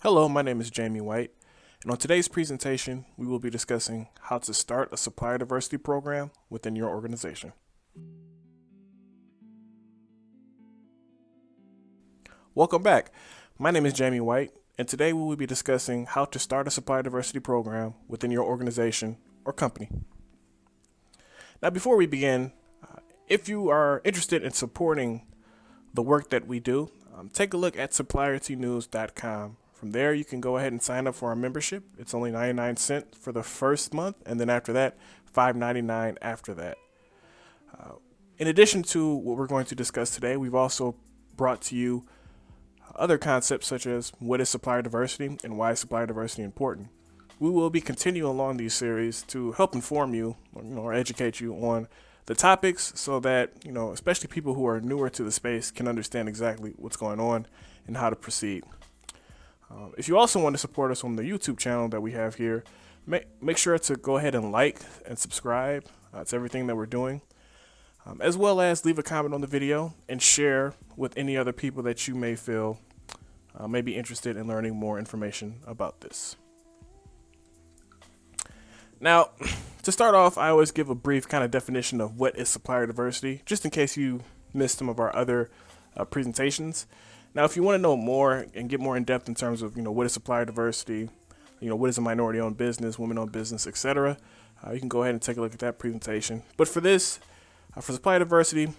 Hello, my name is Jamie White, and on today's presentation, we will be discussing how to start a supplier diversity program within your organization. Welcome back. My name is Jamie White, and today we will be discussing how to start a supplier diversity program within your organization or company. Now, before we begin, if you are interested in supporting the work that we do, take a look at suppliertynews.com. From there, you can go ahead and sign up for our membership. It's only 99 cents for the first month, and then after that, $5.99 after that. In addition to what we're going to discuss today, we've also brought to you other concepts such as what is supplier diversity and why is supplier diversity important. We will be continuing along these series to help inform you or educate you on the topics so that, especially people who are newer to the space can understand exactly what's going on and how to proceed. If you also want to support us on the YouTube channel that we have here, make sure to go ahead and like and subscribe to everything that we're doing, as well as leave a comment on the video and share with any other people that you may feel may be interested in learning more information about this. Now, to start off, I always give a brief kind of definition of what is supplier diversity, just in case you missed some of our other presentations. Now, if you want to know more and get more in depth in terms of, what is supplier diversity, what is a minority-owned business, women-owned business, etc., you can go ahead and take a look at that presentation. But for this, for supplier diversity,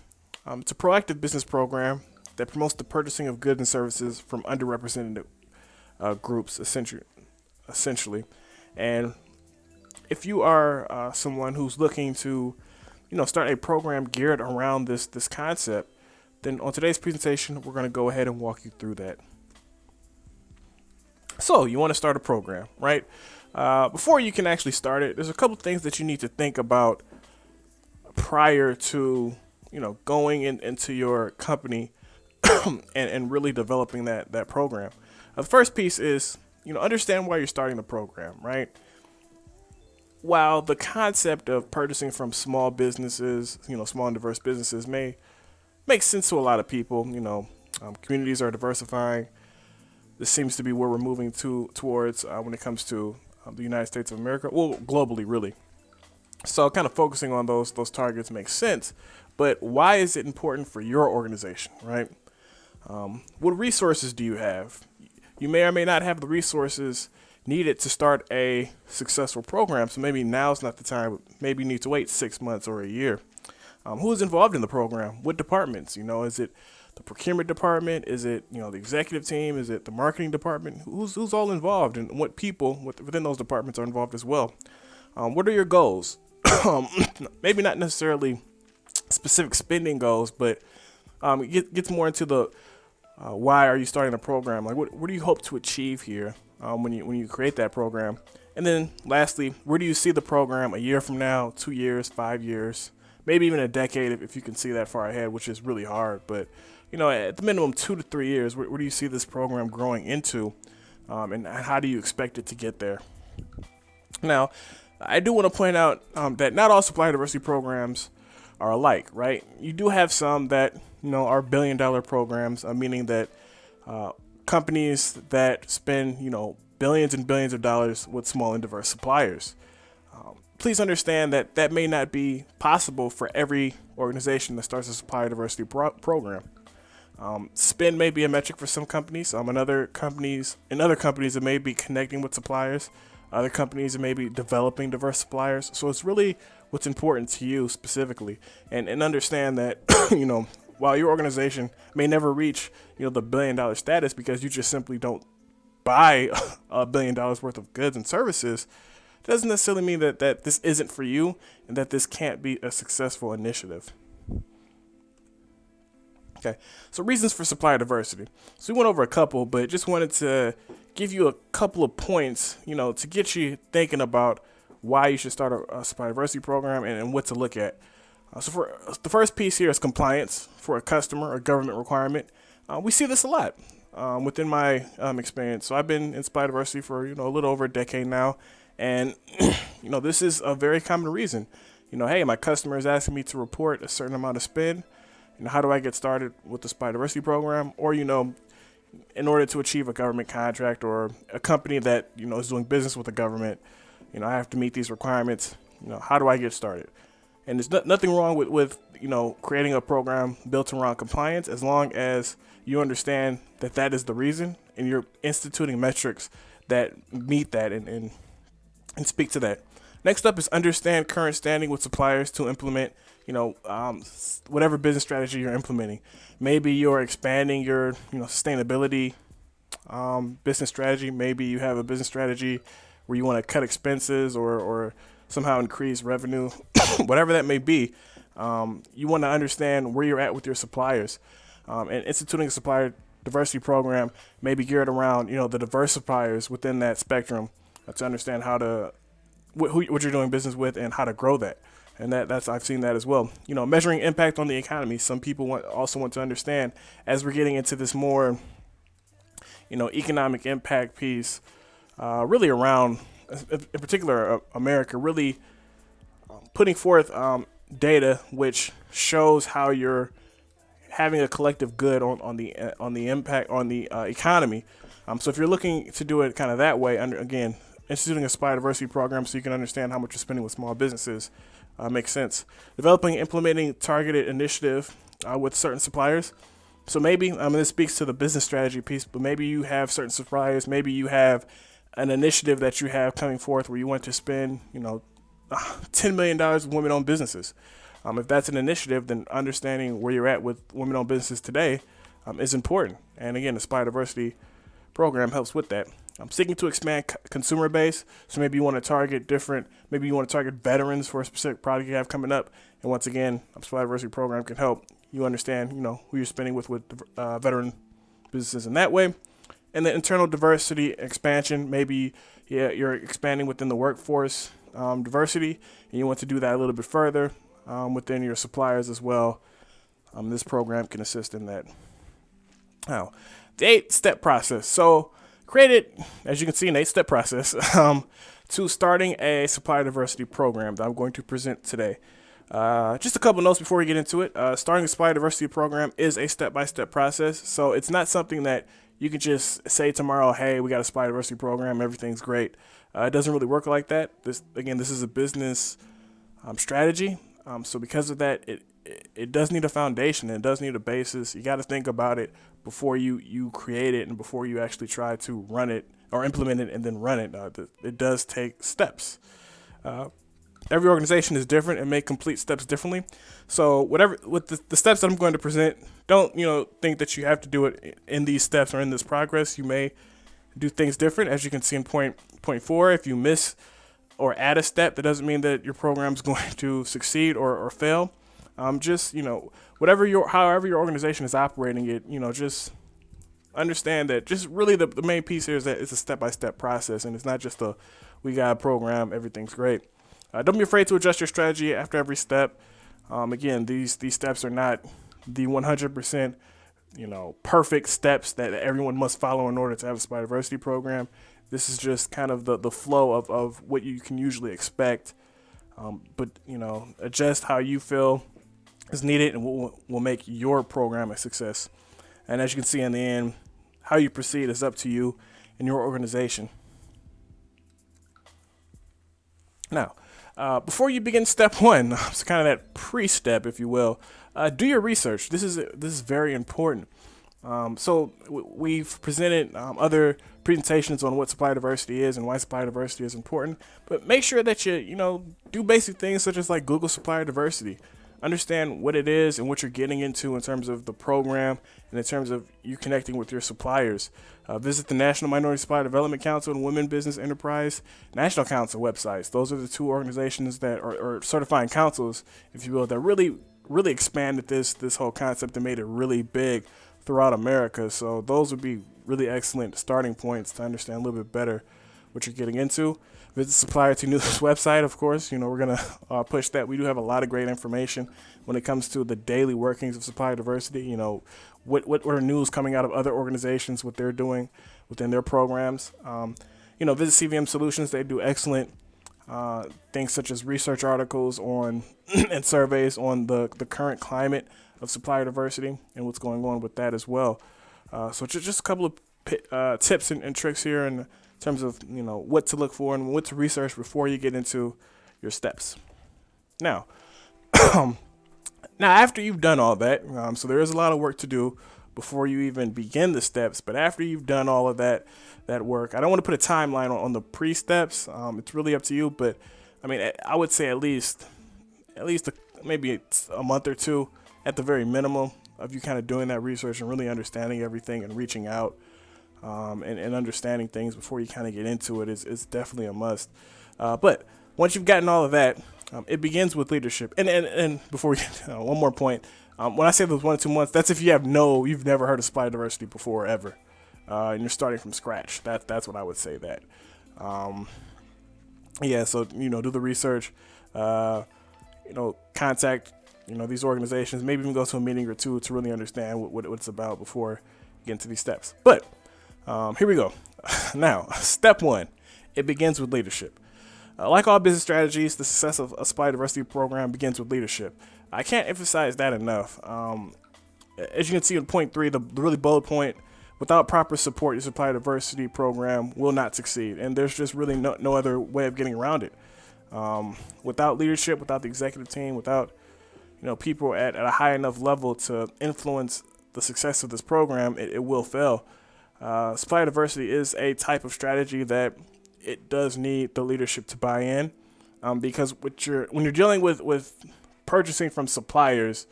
it's a proactive business program that promotes the purchasing of goods and services from underrepresented groups, essentially. And if you are someone who's looking to, start a program geared around this concept, then on today's presentation, we're going to go ahead and walk you through that. So you want to start a program, right? Before you can actually start it, there's a couple things that you need to think about prior to, going into your company and really developing that program. The first piece is, understand why you're starting the program, right? While the concept of purchasing from small businesses, small and diverse businesses makes sense to a lot of people. Communities are diversifying. This seems to be where we're moving towards when it comes to the United States of America, well, globally, really. So kind of focusing on those targets makes sense. But why is it important for your organization, right? What resources do you have? You may or may not have the resources needed to start a successful program. So maybe now's not the time. Maybe you need to wait 6 months or a year. Who is involved in the program? What departments? Is it the procurement department? Is it, the executive team? Is it the marketing department? Who's all involved, and what people within those departments are involved as well? What are your goals? Maybe not necessarily specific spending goals, but it gets more into the why are you starting a program? Like, what do you hope to achieve here when you create that program? And then lastly, where do you see the program a year from now, 2 years, 5 years? Maybe even a decade if you can see that far ahead, which is really hard. But, at the minimum 2 to 3 years, where do you see this program growing into? And how do you expect it to get there? Now, I do want to point out that not all supplier diversity programs are alike, right? You do have some that, are billion-dollar programs, meaning that companies that spend, billions and billions of dollars with small and diverse suppliers. Please understand that may not be possible for every organization that starts a supplier diversity program. Spend may be a metric for some companies. In other companies, it may be connecting with suppliers. Other companies, it may be developing diverse suppliers. So it's really what's important to you specifically. And understand that, while your organization may never reach, the billion-dollar status because you just simply don't buy $1 billion worth of goods and services, doesn't necessarily mean that this isn't for you and that this can't be a successful initiative. Okay, so reasons for supplier diversity. So we went over a couple, but just wanted to give you a couple of points, to get you thinking about why you should start a supplier diversity program and what to look at. So for the first piece here is compliance for a customer or government requirement. We see this a lot within my experience. So I've been in supplier diversity for a little over a decade now. And, this is a very common reason. Hey, my customer is asking me to report a certain amount of spend. How do I get started with the supplier diversity program? Or, in order to achieve a government contract or a company that, is doing business with the government, I have to meet these requirements. How do I get started? And there's nothing wrong with creating a program built around compliance, as long as you understand that is the reason, and you're instituting metrics that meet that and speak to that. Next up is understand current standing with suppliers to implement, whatever business strategy you're implementing. Maybe you're expanding your, sustainability business strategy. Maybe you have a business strategy where you want to cut expenses or somehow increase revenue, whatever that may be. You want to understand where you're at with your suppliers. And instituting a supplier diversity program may be geared around, the diverse suppliers within that spectrum, to understand how to what you're doing business with and how to grow that. And that's I've seen that as well. Measuring impact on the economy. Some people also want to understand, as we're getting into this more, economic impact piece, really around, in particular, America, really putting forth data which shows how you're having a collective good on the impact on the economy. So if you're looking to do it kind of that way, again, instituting a supplier diversity program so you can understand how much you're spending with small businesses makes sense. Developing and implementing targeted initiative with certain suppliers. So maybe, this speaks to the business strategy piece, but maybe you have certain suppliers, maybe you have an initiative that you have coming forth where you want to spend, $10 million with women-owned businesses. If that's an initiative, then understanding where you're at with women-owned businesses today is important. And again, the supplier diversity program helps with that. Seeking to expand consumer base. So maybe you want to target maybe you want to target veterans for a specific product you have coming up. And once again, a supplier diversity program can help you understand, who you're spending with veteran businesses in that way. And the internal diversity expansion, maybe you're expanding within the workforce diversity, and you want to do that a little bit further within your suppliers as well. This program can assist in that. Now, the 8-step process. So created, as you can see, an 8-step process to starting a supplier diversity program that I'm going to present today. Just a couple notes before we get into it. Starting a supplier diversity program is a step-by-step process. So it's not something that you can just say tomorrow, hey, we got a supplier diversity program, everything's great. It doesn't really work like that. This is a business strategy. So because of that, it does need a foundation. It does need a basis. You got to think about it before you create it and before you actually try to run it or implement it and then run it. It does take steps. Every organization is different and may complete steps differently. So with the steps that I'm going to present, don't think that you have to do it in these steps or in this progress. You may do things different, as you can see in point 4. If you miss or add a step, that doesn't mean that your program is going to succeed or fail. Just however your organization is operating it, just understand that just really the main piece here is that it's a step-by-step process, and it's not just we got a program, everything's great. Don't be afraid to adjust your strategy after every step. Again, these steps are not the 100% perfect steps that everyone must follow in order to have a supplier diversity program. This is just kind of the flow of what you can usually expect. But adjust how you feel is needed and will make your program a success. And as you can see in the end, how you proceed is up to you and your organization. Now, before you begin step 1, it's kind of that pre-step, if you will. Do your research. This is very important. So we've presented other presentations on what supplier diversity is and why supplier diversity is important. But make sure that you do basic things such as like Google supplier diversity. Understand what it is and what you're getting into in terms of the program and in terms of you connecting with your suppliers. Visit the National Minority Supplier Development Council and Women Business Enterprise National Council websites. Those are the two organizations that are certifying councils, if you will, that really expanded this whole concept and made it really big throughout America. So those would be really excellent starting points to understand a little bit better what you're getting into. Visit Supplierty News website, of course. We're going to push that. We do have a lot of great information when it comes to the daily workings of supplier diversity. What are news coming out of other organizations, what they're doing within their programs. Visit CVM Solutions. They do excellent things such as research articles on and surveys on the current climate of supplier diversity and what's going on with that as well. So just a couple of tips and tricks here in terms of what to look for and what to research before you get into your steps. Now, now after you've done all that, so there is a lot of work to do before you even begin the steps. But after you've done all of that work, I don't want to put a timeline on the pre-steps. It's really up to you, but I mean, I would say at least maybe a month or two at the very minimum of you kind of doing that research and really understanding everything and reaching out and understanding things before you kind of get into it is definitely a must. But once you've gotten all of that, it begins with leadership. And before we get one more point, when I say those 1 or 2 months, that's if you've never heard of supply diversity before ever, and you're starting from scratch. That's what I would say that. Yeah, so do the research, contact these organizations, maybe even go to a meeting or two to really understand what it's about before you get into these steps. But here we go. Now, step 1, it begins with leadership. Like all business strategies, the success of a supply diversity program begins with leadership. I can't emphasize that enough. As you can see in point 3, the really bold point, without proper support, your supply diversity program will not succeed. And there's just really no other way of getting around it. Without leadership, without the executive team, without people at a high enough level to influence the success of this program, it will fail. Supply diversity is a type of strategy that it does need the leadership to buy in, because when you're dealing with purchasing from suppliers,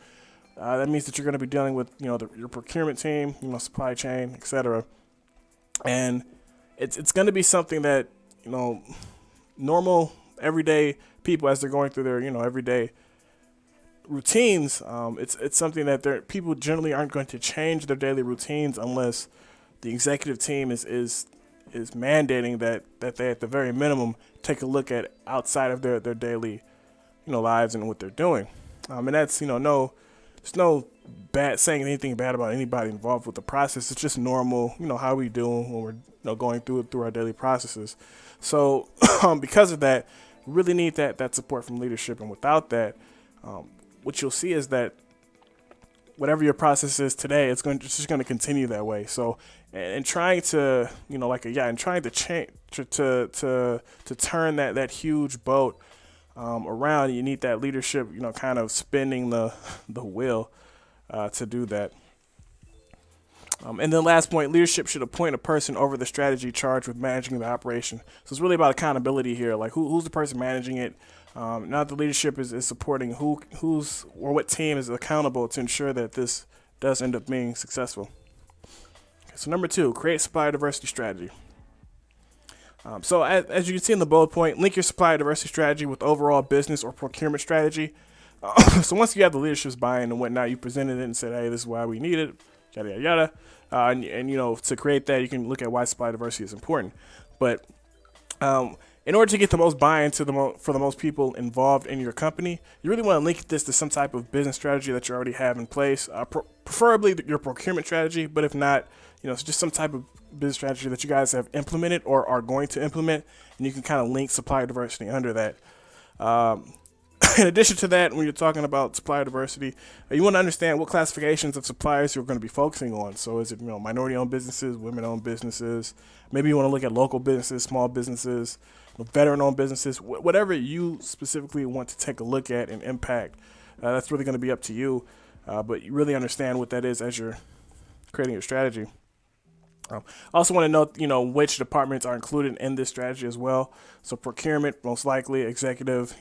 that means that you're going to be dealing with your procurement team, supply chain, etc. And it's going to be something that normal everyday people, as they're going through their everyday routines, it's something that people generally aren't going to change their daily routines unless the executive team is mandating that they at the very minimum take a look at outside of their daily lives and what they're doing. And that's there's no bad saying anything bad about anybody involved with the process. It's just normal, how we do when we're going through our daily processes. So because of that, we really need that support from leadership. And without that, what you'll see is that whatever your process is today, it's just going to continue that way. So, and trying to, and trying to change to turn that huge boat around, you need that leadership, kind of spinning the wheel to do that. And then last point, leadership should appoint a person over the strategy charged with managing the operation. So it's really about accountability here. Like who's the person managing it? Now the leadership is supporting who's or what team is accountable to ensure that this does end up being successful. Okay, so number 2, create supplier diversity strategy. So as you can see in the bullet point, link your supplier diversity strategy with overall business or procurement strategy. So once you have the leadership's buy-in and whatnot, you presented it and said, hey, this is why we need it, yada, yada, yada. And to create that, you can look at why supply diversity is important. But in order to get the most buy-in for the most people involved in your company, you really want to link this to some type of business strategy that you already have in place, preferably your procurement strategy. But if not, it's just some type of business strategy that you guys have implemented or are going to implement, and you can kind of link supplier diversity under that. In addition to that, when you're talking about supplier diversity, you want to understand what classifications of suppliers you're going to be focusing on. So is it minority-owned businesses, women-owned businesses? Maybe you want to look at local businesses, small businesses, veteran-owned businesses, whatever you specifically want to take a look at and impact. That's really going to be up to you, but you really understand what that is as you're creating your strategy. I also want to note, which departments are included in this strategy as well. So procurement, most likely, executive,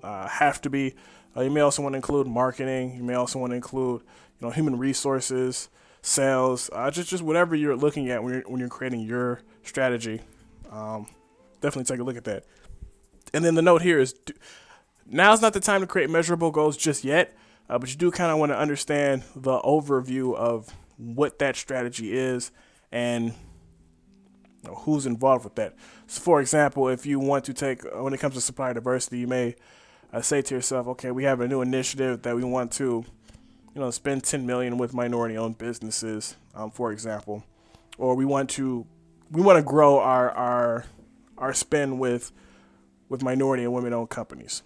have to be. You may also want to include marketing. You may also want to include, human resources, sales, just whatever you're looking at when you're creating your strategy. Definitely take a look at that. And then the note here is, now's not the time to create measurable goals just yet, but you do kind of want to understand the overview of what that strategy is and who's involved with that. So, for example, if you want to when it comes to supplier diversity, you may say to yourself, okay, we have a new initiative that we want to, spend $10 million with minority-owned businesses, for example, or we want to grow our spend with minority and women-owned companies.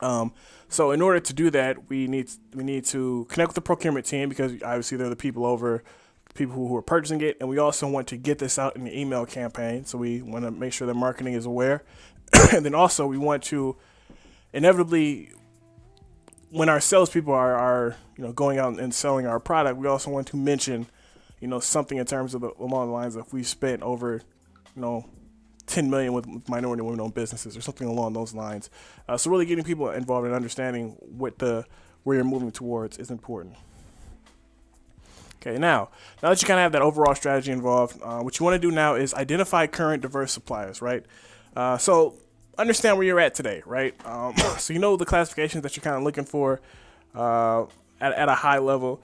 So in order to do that, we need to connect with the procurement team, because obviously they're the people over people who are purchasing it, and we also want to get this out in the email campaign. So we want to make sure that marketing is aware, and then also we want to inevitably, when our salespeople are going out and selling our product, we also want to mention something in terms of along the lines of we spent over 10 million with minority women-owned businesses or something along those lines. So really getting people involved and understanding where you're moving towards is important. Okay, now that you kind of have that overall strategy involved, what you want to do now is identify current diverse suppliers, right? So understand where you're at today, right? So the classifications that you're kind of looking for at a high level.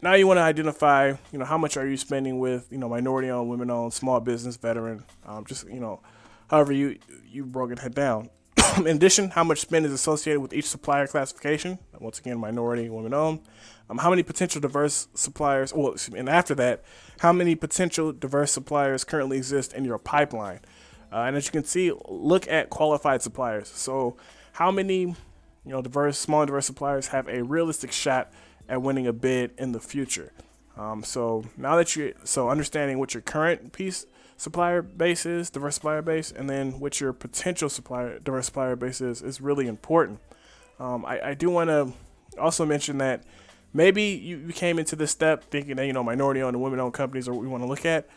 Now you want to identify, how much are you spending with, minority-owned, women-owned, small business, veteran, however you broken it down. In addition, how much spend is associated with each supplier classification? Once again, minority, women-owned. How many potential diverse suppliers? And after that, how many potential diverse suppliers currently exist in your pipeline? And as you can see, look at qualified suppliers. So, how many, small and diverse suppliers have a realistic shot at winning a bid in the future? So now that understanding what your current supplier base is, diverse supplier base, and then what your potential diverse supplier base is really important. I do want to also mention that maybe you came into this step thinking that, minority-owned and women-owned companies are what we want to look at.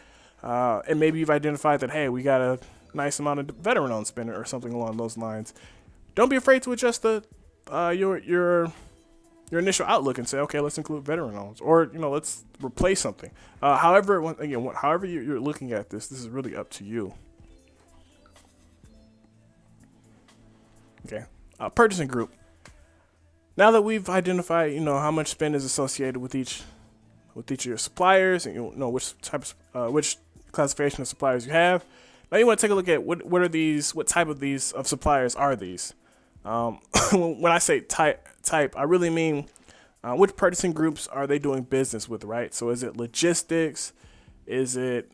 And maybe you've identified that, hey, we got a nice amount of veteran-owned spend or something along those lines. Don't be afraid to adjust your initial outlook and say, okay, let's include veteran owned, or let's replace something. However you're looking at this is really up to you. Okay, purchasing group. Now that we've identified, how much spend is associated with each of your suppliers, and which classification of suppliers you have. Now you want to take a look at what type of suppliers are these. When I say type, I really mean which purchasing groups are they doing business with, right? So is it logistics? Is it,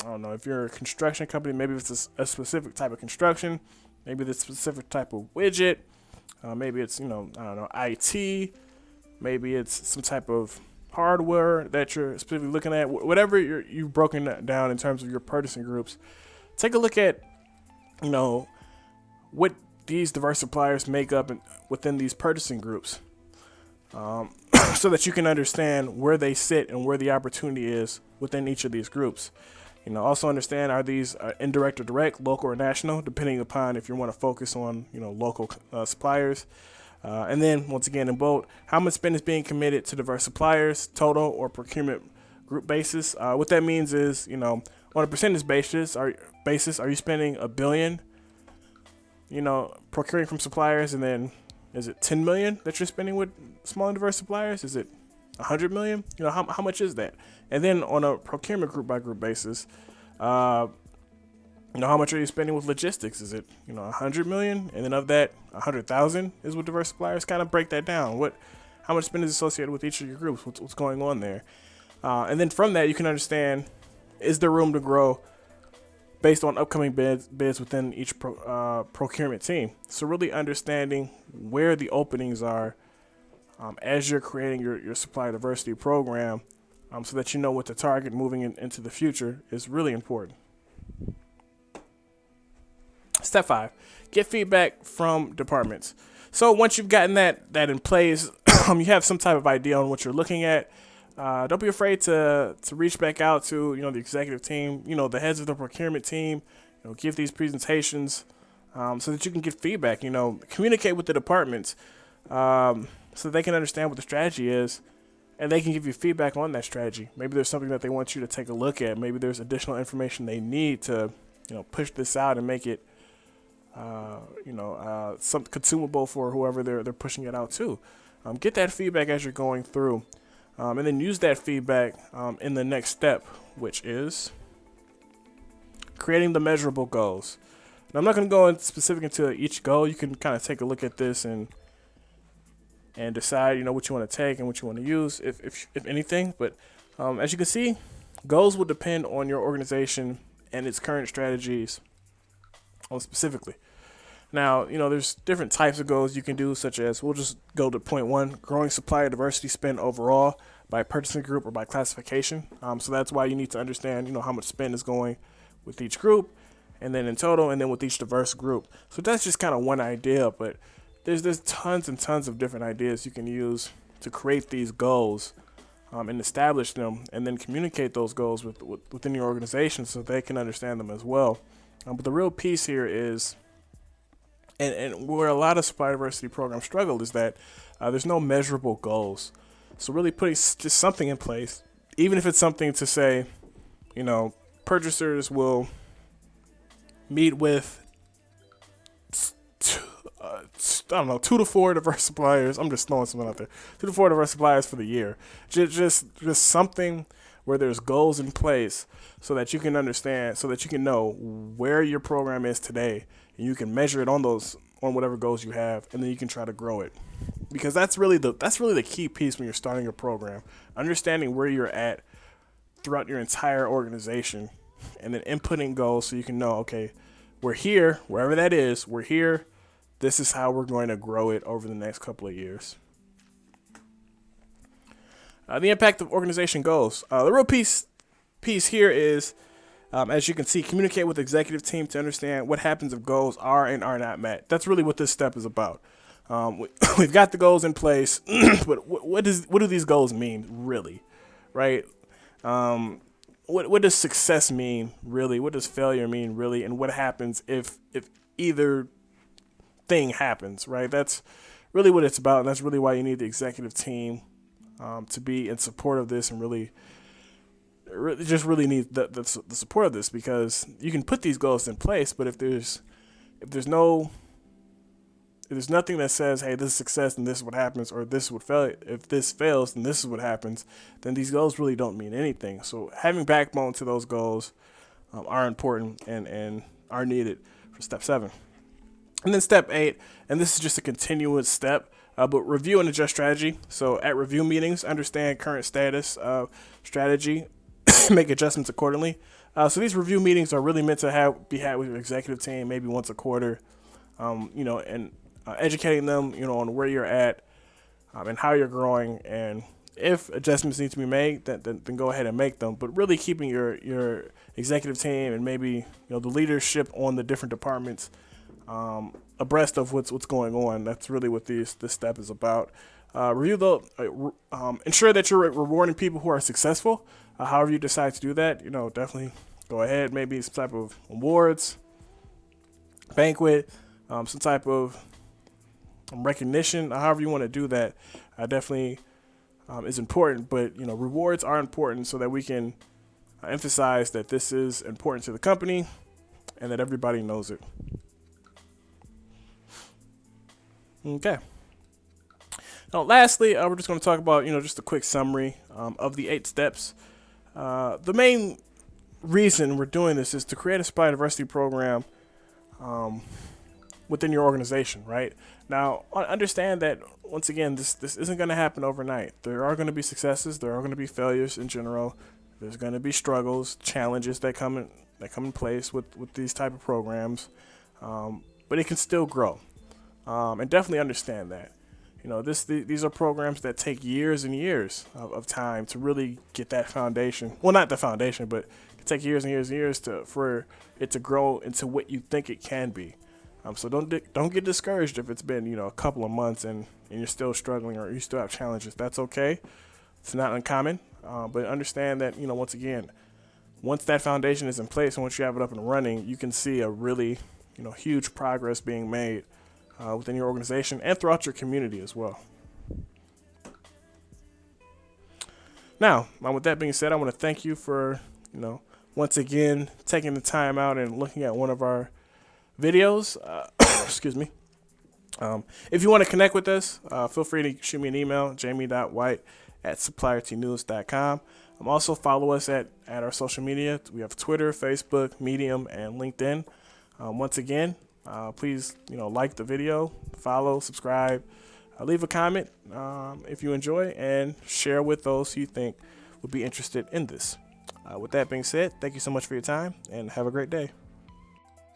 I don't know, if you're a construction company, maybe it's a specific type of construction, maybe the specific type of widget, maybe it's, IT, maybe it's some type of hardware that you're specifically looking at. Whatever you've broken that down in terms of your purchasing groups, take a look at, what these diverse suppliers make up within these purchasing groups, so that you can understand where they sit and where the opportunity is within each of these groups. Also understand, are these indirect or direct, local or national, depending upon if you want to focus on local suppliers. And then once again in bold, how much spend is being committed to diverse suppliers, total or procurement group basis. What that means is, on a percentage basis, are you spending $1 billion, procuring from suppliers, and then is it 10 million that you're spending with small and diverse suppliers? Is it 100 million? How much is that? And then on a procurement group by group basis, how much are you spending with logistics? Is it 100 million? And then of that, 100,000 is with diverse suppliers. Kind of break that down. How much spend is associated with each of your groups? What's going on there? And then from that, you can understand, is there room to grow based on upcoming bids within each procurement team? So really understanding where the openings are as you're creating your supplier diversity program, so that you know what to target moving into the future is really important. Step 5, get feedback from departments. So once you've gotten that in place, you have some type of idea on what you're looking at. Don't be afraid to reach back out to the executive team, the heads of the procurement team. Give these presentations so that you can get feedback. Communicate with the departments so they can understand what the strategy is, and they can give you feedback on that strategy. Maybe there's something that they want you to take a look at. Maybe there's additional information they need to push this out and make it some consumable for whoever they're pushing it out to. Get that feedback as you're going through. And then use that feedback in the next step, which is creating the measurable goals. Now, I'm not going to go in specific into each goal. You can kind of take a look at this and decide, what you want to take and what you want to use, if anything. But as you can see, goals will depend on your organization and its current strategies specifically. Now, there's different types of goals you can do, such as, we'll just go to point 1, growing supplier diversity spend overall. by purchasing group or by classification. So that's why you need to understand, how much spend is going with each group, and then in total, and then with each diverse group. So that's just kind of one idea, but there's tons and tons of different ideas you can use to create these goals, and establish them, and then communicate those goals within your organization so they can understand them as well. But the real piece here is, and where a lot of supply diversity programs struggle, is that there's no measurable goals. So really putting just something in place, even if it's something to say, purchasers will meet with, 2 to 4 diverse suppliers. I'm just throwing something out there. 2 to 4 diverse suppliers for the year. Just something where there's goals in place so that you can understand, so that you can know where your program is today, and you can measure it on whatever goals you have, and then you can try to grow it. Because that's really the key piece when you're starting your program. Understanding where you're at throughout your entire organization, and then inputting goals so you can know, okay, we're here, wherever that is, we're here. This is how we're going to grow it over the next couple of years. The impact of organization goals. The real piece here is, as you can see, communicate with the executive team to understand what happens if goals are and are not met. That's really what this step is about. We've got the goals in place, but what do these goals mean, really, right? What does success mean, really? What does failure mean, really? And what happens if either thing happens, right? That's really what it's about, and that's really why you need the executive team to be in support of this, and really need the support of this, because you can put these goals in place, but if there's nothing that says, hey, this is success and this is what happens, or this would fail, if this fails then this is what happens, then these goals really don't mean anything. So having backbone to those goals are important and are needed for step 7. And then step 8, and this is just a continuous step, but review and adjust strategy. So at review meetings, understand current status of strategy, make adjustments accordingly. So these review meetings are really meant to be had with your executive team, maybe once a quarter, and educating them, on where you're at, and how you're growing, and if adjustments need to be made, then go ahead and make them. But really keeping your executive team and maybe the leadership on the different departments abreast of what's going on. That's really what this step is about. Ensure that you're rewarding people who are successful. However you decide to do that, definitely go ahead. Maybe some type of awards, banquet, some type of recognition. However you want to do that, definitely is important. But rewards are important so that we can emphasize that this is important to the company and that everybody knows it. Okay. Now, lastly, we're just going to talk about, just a quick summary of the 8 steps. The main reason we're doing this is to create a supply diversity program within your organization, right? Now, understand that, once again, this isn't going to happen overnight. There are going to be successes. There are going to be failures in general. There's going to be struggles, challenges that come in place with these type of programs, but it can still grow. And definitely understand that. These are programs that take years and years of time to really get that foundation. Well, not the foundation, but it take years and years and years for it to grow into what you think it can be. So don't get discouraged if it's been a couple of months and you're still struggling or you still have challenges. That's okay. It's not uncommon. But understand that once again, once that foundation is in place and once you have it up and running, you can see a really huge progress being made within your organization and throughout your community as well. Now, with that being said, I want to thank you for, once again, taking the time out and looking at one of our videos. Excuse me. If you want to connect with us, feel free to shoot me an email, jamie.white@suppliertynews.com. Also follow us at our social media. We have Twitter, Facebook, Medium, and LinkedIn. Once again, please, like the video, follow, subscribe, leave a comment if you enjoy, and share with those who you think would be interested in this. With that being said, thank you so much for your time, and have a great day.